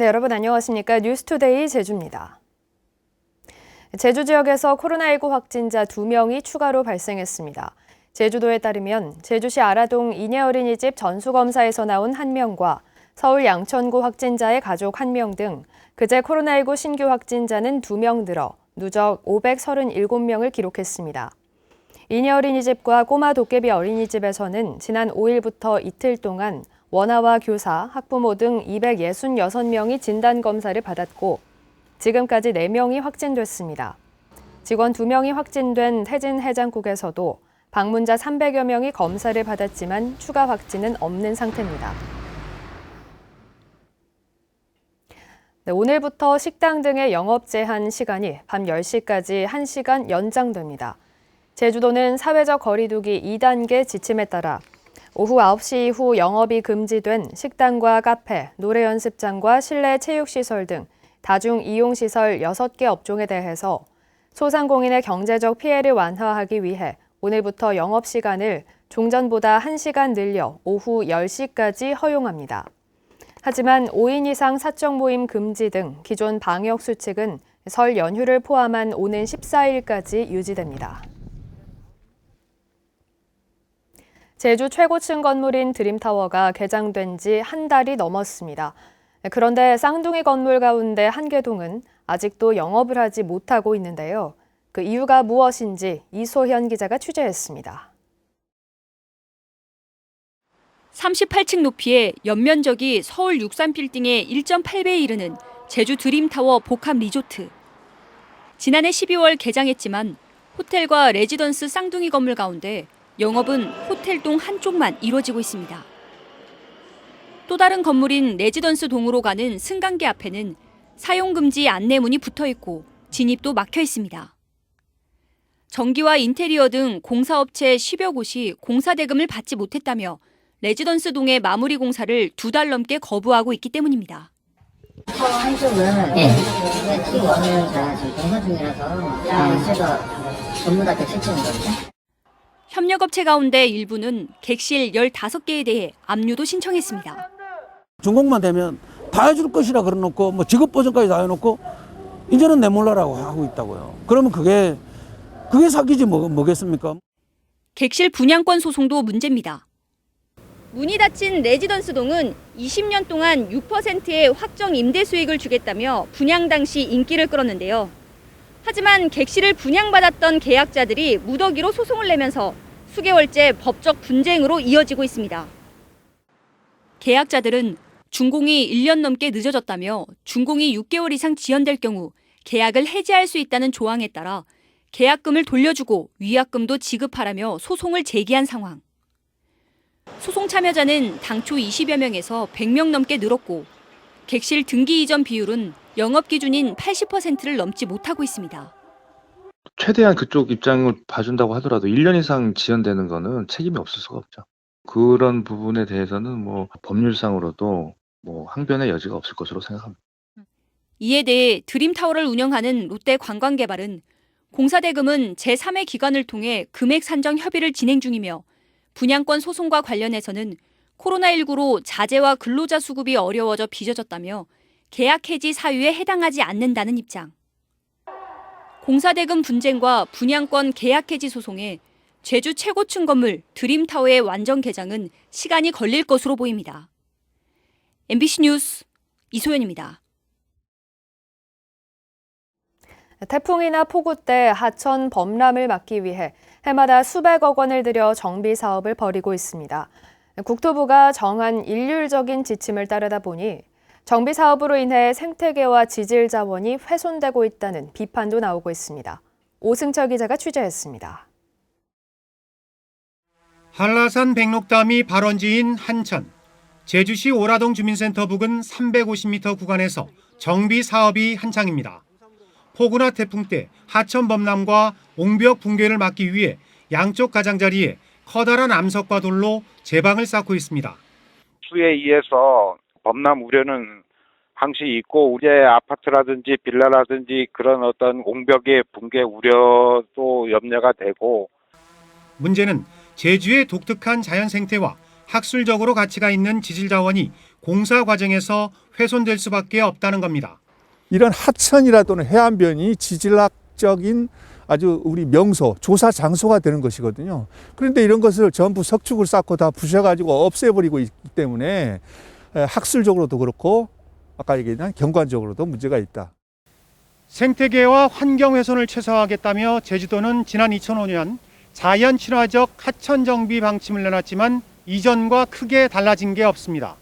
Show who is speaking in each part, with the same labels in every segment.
Speaker 1: 네, 여러분 안녕하십니까? 뉴스투데이 제주입니다. 제주 지역에서 코로나19 확진자 2명이 추가로 발생했습니다. 제주도에 따르면 제주시 아라동 이내 어린이집 전수검사에서 나온 1명과 서울 양천구 확진자의 가족 1명 등 그제 코로나19 신규 확진자는 2명 늘어 누적 537명을 기록했습니다. 이내 어린이집과 꼬마 도깨비 어린이집에서는 지난 5일부터 이틀 동안 원아와 교사, 학부모 등 266명이 진단검사를 받았고 지금까지 4명이 확진됐습니다. 직원 2명이 확진된 태진 해장국에서도 방문자 300여 명이 검사를 받았지만 추가 확진은 없는 상태입니다. 네, 오늘부터 식당 등의 영업 제한 시간이 밤 10시까지 1시간 연장됩니다. 제주도는 사회적 거리 두기 2단계 지침에 따라 오후 9시 이후 영업이 금지된 식당과 카페, 노래 연습장과 실내 체육시설 등 다중 이용시설 6개 업종에 대해서 소상공인의 경제적 피해를 완화하기 위해 오늘부터 영업시간을 종전보다 1시간 늘려 오후 10시까지 허용합니다. 하지만 5인 이상 사적 모임 금지 등 기존 방역 수칙은 설 연휴를 포함한 오는 14일까지 유지됩니다. 제주 최고층 건물인 드림타워가 개장된 지 한 달이 넘었습니다. 그런데 쌍둥이 건물 가운데 한 개동은 아직도 영업을 하지 못하고 있는데요. 그 이유가 무엇인지 이소현 기자가 취재했습니다.
Speaker 2: 38층 높이의 연면적이 서울 63빌딩의 1.8배에 이르는 제주 드림타워 복합 리조트. 지난해 12월 개장했지만 호텔과 레지던스 쌍둥이 건물 가운데 영업은 호텔동 한쪽만 이루어지고 있습니다. 또 다른 건물인 레지던스 동으로 가는 승강기 앞에는 사용금지 안내문이 붙어 있고 진입도 막혀 있습니다. 전기와 인테리어 등 공사업체 10여 곳이 공사 대금을 받지 못했다며 레지던스 동의 마무리 공사를 2달 넘게 거부하고 있기 때문입니다.
Speaker 3: 타워 한쪽은 T1은 다 지금 공사 중이라서 그래서 전부 다 객실 중이거든요.
Speaker 2: 협력업체 가운데 일부는 객실 15개에 대해 압류도 신청했습니다.
Speaker 4: 준공만 되면 다 해줄 것이라 그래놓고 뭐 직업보전까지 다 해놓고 이제는 내몰라라고 하고 있다고요. 그러면 그게 사기지 뭐겠습니까?
Speaker 2: 객실 분양권 소송도 문제입니다. 문이 닫힌 레지던스 동은 20년 동안 6%의 확정 임대 수익을 주겠다며 분양 당시 인기를 끌었는데요. 하지만 객실을 분양받았던 계약자들이 무더기로 소송을 내면서 수개월째 법적 분쟁으로 이어지고 있습니다. 계약자들은 준공이 1년 넘게 늦어졌다며 준공이 6개월 이상 지연될 경우 계약을 해지할 수 있다는 조항에 따라 계약금을 돌려주고 위약금도 지급하라며 소송을 제기한 상황. 소송 참여자는 당초 20여 명에서 100명 넘게 늘었고 객실 등기 이전 비율은 영업 기준인 80%를 넘지 못하고 있습니다.
Speaker 5: 최대한 그쪽 입장을 봐준다고 하더라도 1년 이상 지연되는 거는 책임이 없을 수가 없죠. 그런 부분에 대해서는 뭐 법률상으로도 뭐 항변의 여지가 없을 것으로 생각합니다.
Speaker 2: 이에 대해 드림타워를 운영하는 롯데관광개발은 공사대금은 제3의 기관을 통해 금액 산정 협의를 진행 중이며 분양권 소송과 관련해서는 코로나19로 자재와 근로자 수급이 어려워져 빚어졌다며 계약 해지 사유에 해당하지 않는다는 입장. 공사대금 분쟁과 분양권 계약 해지 소송에 제주 최고층 건물 드림타워의 완전 개장은 시간이 걸릴 것으로 보입니다. MBC 뉴스 이소연입니다.
Speaker 1: 태풍이나 폭우 때 하천 범람을 막기 위해 해마다 수백억 원을 들여 정비 사업을 벌이고 있습니다. 국토부가 정한 일률적인 지침을 따르다 보니 정비 사업으로 인해 생태계와 지질 자원이 훼손되고 있다는 비판도 나오고 있습니다. 오승철 기자가 취재했습니다.
Speaker 6: 한라산 백록담이 발원지인 한천. 제주시 오라동 주민센터 부근 350m 구간에서 정비 사업이 한창입니다. 폭우나 태풍 때 하천 범람과 옹벽 붕괴를 막기 위해 양쪽 가장자리에 커다란 암석과 돌로 제방을 쌓고 있습니다.
Speaker 7: 수에 의해서 범람 우려는 항시 있고 우리의 아파트라든지 빌라라든지 그런 어떤 옹벽의 붕괴 우려도 염려가 되고
Speaker 6: 문제는 제주의 독특한 자연 생태와 학술적으로 가치가 있는 지질 자원이 공사 과정에서 훼손될 수밖에 없다는 겁니다.
Speaker 8: 이런 하천이라도는 해안변이 지질학적인 아주 우리 명소, 조사 장소가 되는 것이거든요. 그런데 이런 것을 전부 석축을 쌓고 다 부셔가지고 없애버리고 있기 때문에 학술적으로도 그렇고 아까 얘기한 경관적으로도 문제가 있다.
Speaker 6: 생태계와 환경 훼손을 최소화하겠다며 제주도는 지난 2005년 자연 친화적 하천 정비 방침을 내놨지만 이전과 크게 달라진 게 없습니다.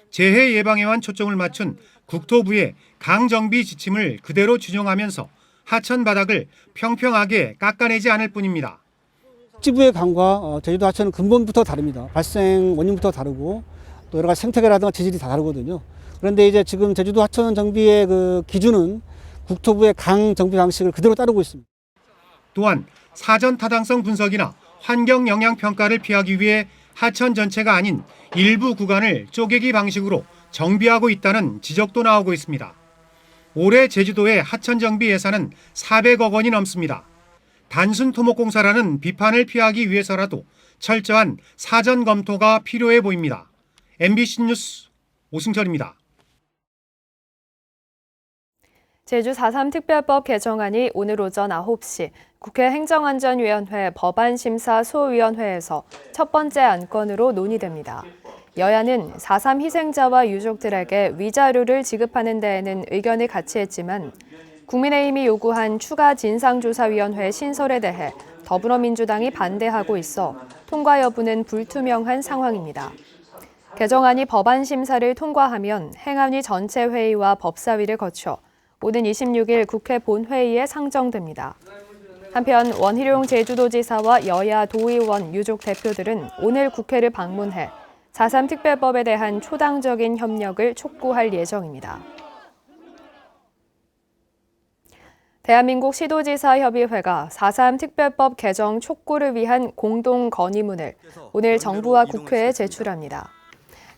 Speaker 6: 재해 예방에만 초점을 맞춘 국토부의 강 정비 지침을 그대로 준용하면서 하천 바닥을 평평하게 깎아내지 않을 뿐입니다.
Speaker 9: 지부의 강과 제주도 하천은 근본부터 다릅니다. 발생 원인부터 다르고 또 여러 가지 생태계라든가 지질이 다 다르거든요. 그런데 이제 지금 제주도 하천 정비의 그 기준은 국토부의 강 정비 방식을 그대로 따르고 있습니다.
Speaker 6: 또한 사전 타당성 분석이나 환경 영향 평가를 피하기 위해 하천 전체가 아닌 일부 구간을 쪼개기 방식으로 정비하고 있다는 지적도 나오고 있습니다. 올해 제주도의 하천 정비 예산은 400억 원이 넘습니다. 단순 토목공사라는 비판을 피하기 위해서라도 철저한 사전 검토가 필요해 보입니다. MBC 뉴스 오승철입니다.
Speaker 1: 제주 4.3 특별법 개정안이 오늘 오전 9시 국회 행정안전위원회 법안심사 소위원회에서 첫 번째 안건으로 논의됩니다. 여야는 4.3 희생자와 유족들에게 위자료를 지급하는 데에는 의견을 같이 했지만 국민의힘이 요구한 추가 진상조사위원회 신설에 대해 더불어민주당이 반대하고 있어 통과 여부는 불투명한 상황입니다. 개정안이 법안 심사를 통과하면 행안위 전체 회의와 법사위를 거쳐 오는 26일 국회 본회의에 상정됩니다. 한편 원희룡 제주도지사와 여야 도의원 유족 대표들은 오늘 국회를 방문해 4.3 특별법에 대한 초당적인 협력을 촉구할 예정입니다. 대한민국 시도지사협의회가 4.3 특별법 개정 촉구를 위한 공동 건의문을 오늘 정부와 국회에 제출합니다.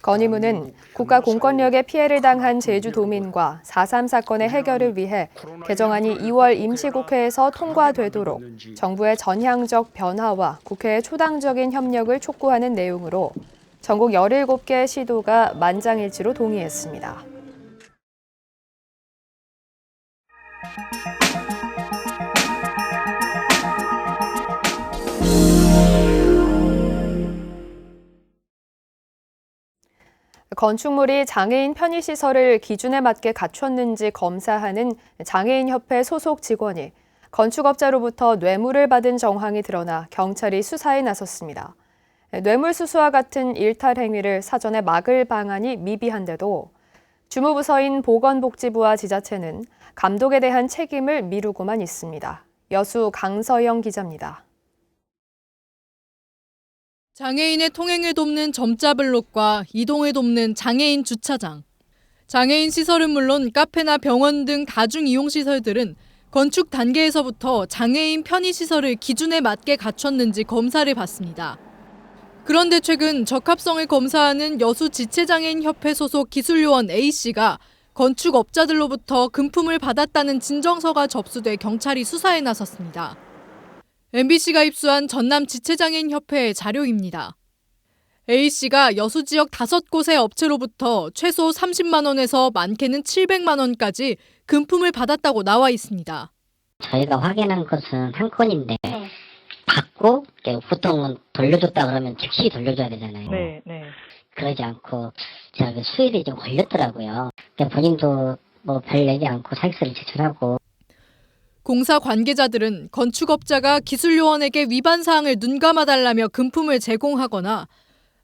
Speaker 1: 건의문은 국가 공권력에 피해를 당한 제주도민과 4.3 사건의 해결을 위해 개정안이 2월 임시국회에서 통과되도록 정부의 전향적 변화와 국회의 초당적인 협력을 촉구하는 내용으로 전국 17개 시도가 만장일치로 동의했습니다. 건축물이 장애인 편의시설을 기준에 맞게 갖췄는지 검사하는 장애인협회 소속 직원이 건축업자로부터 뇌물을 받은 정황이 드러나 경찰이 수사에 나섰습니다. 뇌물수수와 같은 일탈 행위를 사전에 막을 방안이 미비한데도 주무부서인 보건복지부와 지자체는 감독에 대한 책임을 미루고만 있습니다. 여수 강서영 기자입니다.
Speaker 10: 장애인의 통행을 돕는 점자 블록과 이동을 돕는 장애인 주차장. 장애인 시설은 물론 카페나 병원 등 다중이용시설들은 건축 단계에서부터 장애인 편의시설을 기준에 맞게 갖췄는지 검사를 받습니다. 그런데 최근 적합성을 검사하는 여수지체장애인협회 소속 기술요원 A씨가 건축업자들로부터 금품을 받았다는 진정서가 접수돼 경찰이 수사에 나섰습니다. MBC가 입수한 전남지체장애인협회의 자료입니다. A씨가 여수 지역 5곳의 업체로부터 최소 30만 원에서 많게는 700만 원까지 금품을 받았다고 나와 있습니다.
Speaker 3: 저희가 확인한 것은 한 건인데 받고 보통은 돌려줬다 그러면 즉시 돌려줘야 되잖아요.
Speaker 10: 네.
Speaker 3: 그러지 않고 제가 수일이 좀 걸렸더라고요. 본인도 뭐 별 내지 않고 사익서를 제출하고.
Speaker 10: 공사 관계자들은 건축업자가 기술요원에게 위반 사항을 눈감아달라며 금품을 제공하거나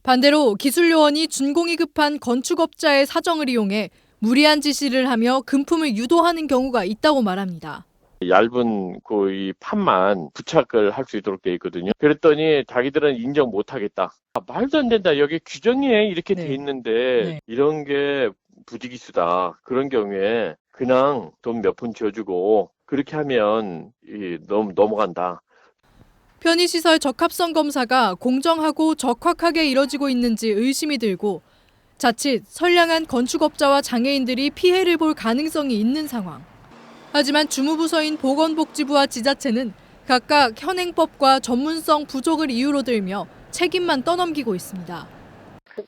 Speaker 10: 반대로 기술요원이 준공이 급한 건축업자의 사정을 이용해 무리한 지시를 하며 금품을 유도하는 경우가 있다고 말합니다.
Speaker 11: 얇은 이 판만 부착을 할 수 있도록 돼 있거든요. 그랬더니 자기들은 인정 못 하겠다. 말도 안 된다. 여기 규정에 이렇게 돼 있는데 이런 게 부지기수다. 그런 경우에 그냥 돈 몇 푼 지어주고 그렇게 하면 넘어간다.
Speaker 10: 편의시설 적합성 검사가 공정하고 적확하게 이뤄지고 있는지 의심이 들고 자칫 선량한 건축업자와 장애인들이 피해를 볼 가능성이 있는 상황. 하지만 주무부서인 보건복지부와 지자체는 각각 현행법과 전문성 부족을 이유로 들며 책임만 떠넘기고 있습니다.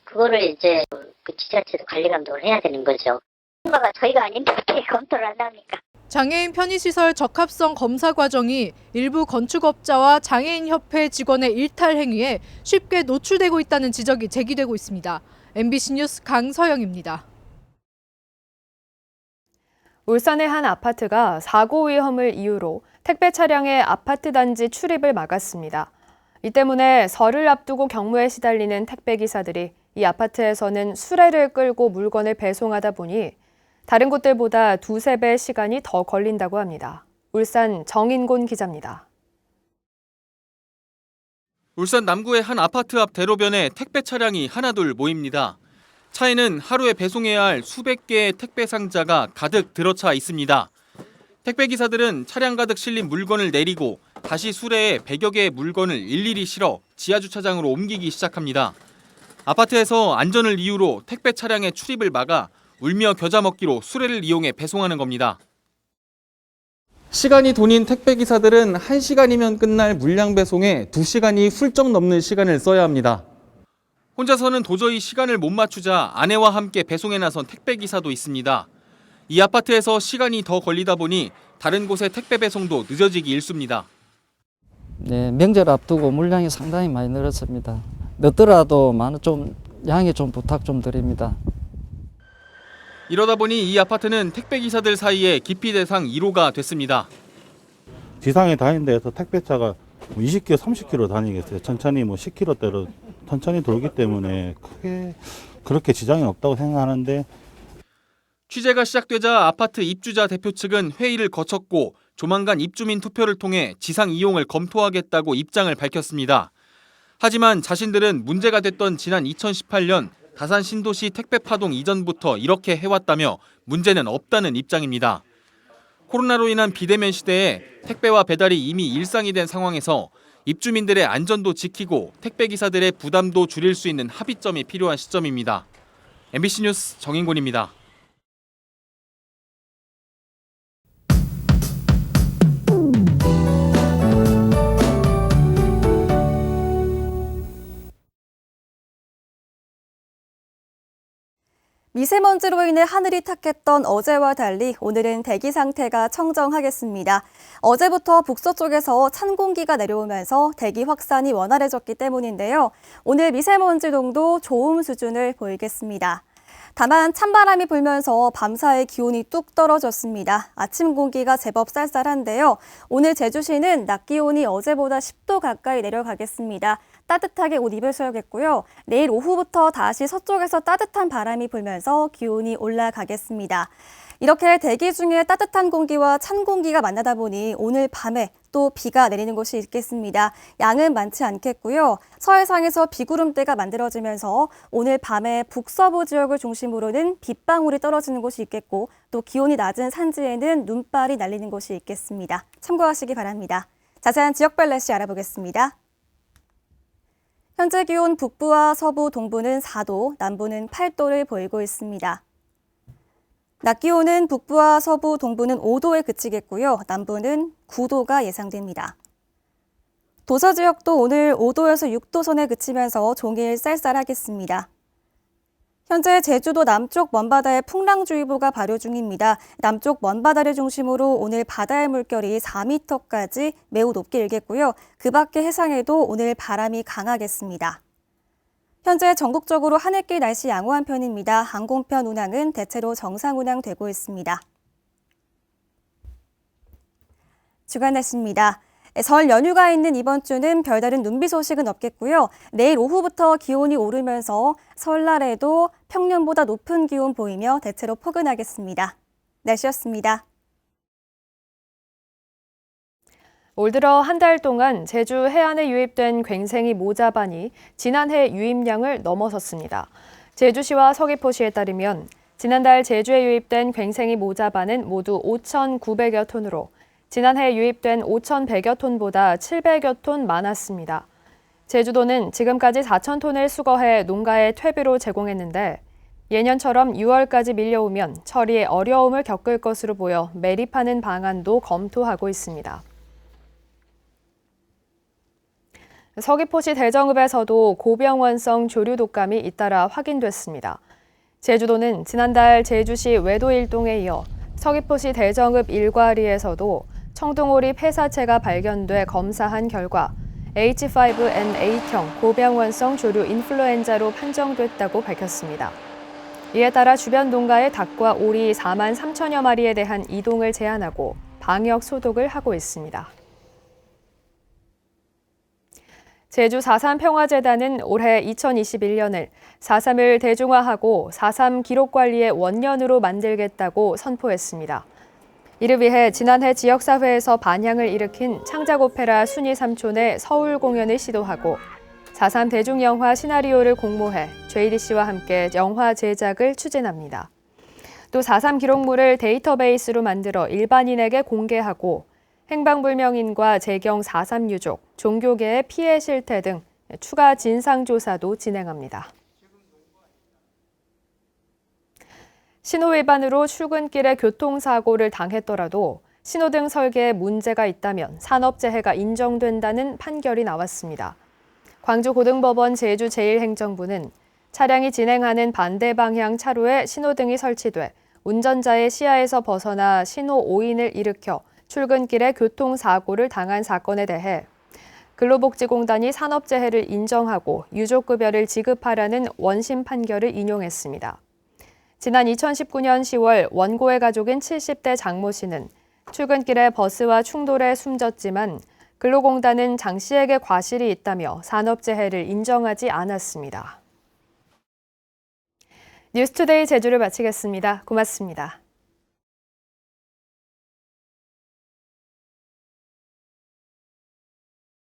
Speaker 3: 그거를 이제 그 지자체도 관리 감독을 해야 되는 거죠. 뭔가가 저희가 아닌데 어떻게 검토를 한답니까?
Speaker 10: 장애인 편의시설 적합성 검사 과정이 일부 건축업자와 장애인협회 직원의 일탈 행위에 쉽게 노출되고 있다는 지적이 제기되고 있습니다. MBC 뉴스 강서영입니다.
Speaker 1: 울산의 한 아파트가 사고 위험을 이유로 택배 차량의 아파트 단지 출입을 막았습니다. 이 때문에 설을 앞두고 경무에 시달리는 택배 기사들이 이 아파트에서는 수레를 끌고 물건을 배송하다 보니 다른 곳들보다 2~3배 시간이 더 걸린다고 합니다. 울산 정인곤 기자입니다.
Speaker 12: 울산 남구의 한 아파트 앞 대로변에 택배 차량이 하나둘 모입니다. 차에는 하루에 배송해야 할 수백 개의 택배 상자가 가득 들어차 있습니다. 택배 기사들은 차량 가득 실린 물건을 내리고 다시 수레에 100여 개의 물건을 일일이 실어 지하 주차장으로 옮기기 시작합니다. 아파트에서 안전을 이유로 택배 차량의 출입을 막아 울며 겨자 먹기로 수레를 이용해 배송하는 겁니다. 시간이 돈인 택배 기사들은 1시간이면 끝날 물량 배송에 2시간이 훌쩍 넘는 시간을 써야 합니다. 혼자서는 도저히 시간을 못 맞추자 아내와 함께 배송에 나선 택배 기사도 있습니다. 이 아파트에서 시간이 더 걸리다 보니 다른 곳의 택배 배송도 늦어지기 일쑤입니다.
Speaker 13: 네, 명절 앞두고 물량이 상당히 많이 늘었습니다. 늦더라도 좀 양해 좀 부탁 좀 드립니다.
Speaker 12: 이러다 보니 이 아파트는 택배 기사들 사이에 기피 대상 1호가 됐습니다.
Speaker 14: 지상에 다니는 데에서 택배차가 20km, 30km 다니겠어요. 천천히 10km대로 천천히 돌기 때문에 크게 그렇게 지장이 없다고 생각하는데
Speaker 12: 취재가 시작되자 아파트 입주자 대표 측은 회의를 거쳤고 조만간 입주민 투표를 통해 지상 이용을 검토하겠다고 입장을 밝혔습니다. 하지만 자신들은 문제가 됐던 지난 2018년 다산 신도시 택배 파동 이전부터 이렇게 해왔다며 문제는 없다는 입장입니다. 코로나로 인한 비대면 시대에 택배와 배달이 이미 일상이 된 상황에서 입주민들의 안전도 지키고 택배 기사들의 부담도 줄일 수 있는 합의점이 필요한 시점입니다. MBC 뉴스 정인곤입니다.
Speaker 15: 미세먼지로 인해 하늘이 탁했던 어제와 달리 오늘은 대기 상태가 청정하겠습니다. 어제부터 북서쪽에서 찬 공기가 내려오면서 대기 확산이 원활해졌기 때문인데요. 오늘 미세먼지 농도 좋음 수준을 보이겠습니다. 다만 찬바람이 불면서 밤사이 기온이 뚝 떨어졌습니다. 아침 공기가 제법 쌀쌀한데요. 오늘 제주시는 낮 기온이 어제보다 10도 가까이 내려가겠습니다. 따뜻하게 옷 입으셔야겠고요. 내일 오후부터 다시 서쪽에서 따뜻한 바람이 불면서 기온이 올라가겠습니다. 이렇게 대기 중에 따뜻한 공기와 찬 공기가 만나다 보니 오늘 밤에 또 비가 내리는 곳이 있겠습니다. 양은 많지 않겠고요. 서해상에서 비구름대가 만들어지면서 오늘 밤에 북서부 지역을 중심으로는 빗방울이 떨어지는 곳이 있겠고 또 기온이 낮은 산지에는 눈발이 날리는 곳이 있겠습니다. 참고하시기 바랍니다. 자세한 지역별 날씨 알아보겠습니다. 현재 기온 북부와 서부, 동부는 4도, 남부는 8도를 보이고 있습니다. 낮 기온은 북부와 서부, 동부는 5도에 그치겠고요. 남부는 9도가 예상됩니다. 도서 지역도 오늘 5도에서 6도 선에 그치면서 종일 쌀쌀하겠습니다. 현재 제주도 남쪽 먼바다에 풍랑주의보가 발효 중입니다. 남쪽 먼바다를 중심으로 오늘 바다의 물결이 4m까지 매우 높게 일겠고요. 그 밖의 해상에도 오늘 바람이 강하겠습니다. 현재 전국적으로 하늘길 날씨 양호한 편입니다. 항공편 운항은 대체로 정상 운항되고 있습니다. 주간 날씨입니다. 설 연휴가 있는 이번 주는 별다른 눈비 소식은 없겠고요. 내일 오후부터 기온이 오르면서 설날에도 평년보다 높은 기온 보이며 대체로 포근하겠습니다. 날씨였습니다.
Speaker 1: 올 들어 한 달 동안 제주 해안에 유입된 괭생이 모자반이 지난해 유입량을 넘어섰습니다. 제주시와 서귀포시에 따르면 지난달 제주에 유입된 괭생이 모자반은 모두 5,900여 톤으로 지난해 유입된 5,100여 톤보다 700여 톤 많았습니다. 제주도는 지금까지 4,000톤을 수거해 농가에 퇴비로 제공했는데 예년처럼 6월까지 밀려오면 처리에 어려움을 겪을 것으로 보여 매립하는 방안도 검토하고 있습니다. 서귀포시 대정읍에서도 고병원성 조류 독감이 잇따라 확인됐습니다. 제주도는 지난달 제주시 외도일동에 이어 서귀포시 대정읍 일과리에서도 청둥오리 폐사체가 발견돼 검사한 결과 H5N8형 고병원성 조류 인플루엔자로 판정됐다고 밝혔습니다. 이에 따라 주변 농가의 닭과 오리 4만 3천여 마리에 대한 이동을 제한하고 방역 소독을 하고 있습니다. 제주 4.3 평화재단은 올해 2021년을 4.3을 대중화하고 4.3 기록관리의 원년으로 만들겠다고 선포했습니다. 이를 위해 지난해 지역사회에서 반향을 일으킨 창작오페라 순이 삼촌의 서울 공연을 시도하고 4.3 대중영화 시나리오를 공모해 JDC와 함께 영화 제작을 추진합니다. 또 4.3 기록물을 데이터베이스로 만들어 일반인에게 공개하고 행방불명인과 재경 4.3 유족, 종교계의 피해 실태 등 추가 진상조사도 진행합니다. 신호 위반으로 출근길에 교통사고를 당했더라도 신호등 설계에 문제가 있다면 산업재해가 인정된다는 판결이 나왔습니다. 광주고등법원 제주 제1행정부는 차량이 진행하는 반대 방향 차로에 신호등이 설치돼 운전자의 시야에서 벗어나 신호 오인을 일으켜 출근길에 교통사고를 당한 사건에 대해 근로복지공단이 산업재해를 인정하고 유족급여를 지급하라는 원심 판결을 인용했습니다. 지난 2019년 10월 원고의 가족인 70대 장모 씨는 출근길에 버스와 충돌해 숨졌지만 근로공단은 장 씨에게 과실이 있다며 산업재해를 인정하지 않았습니다. 뉴스투데이 제주를 마치겠습니다. 고맙습니다.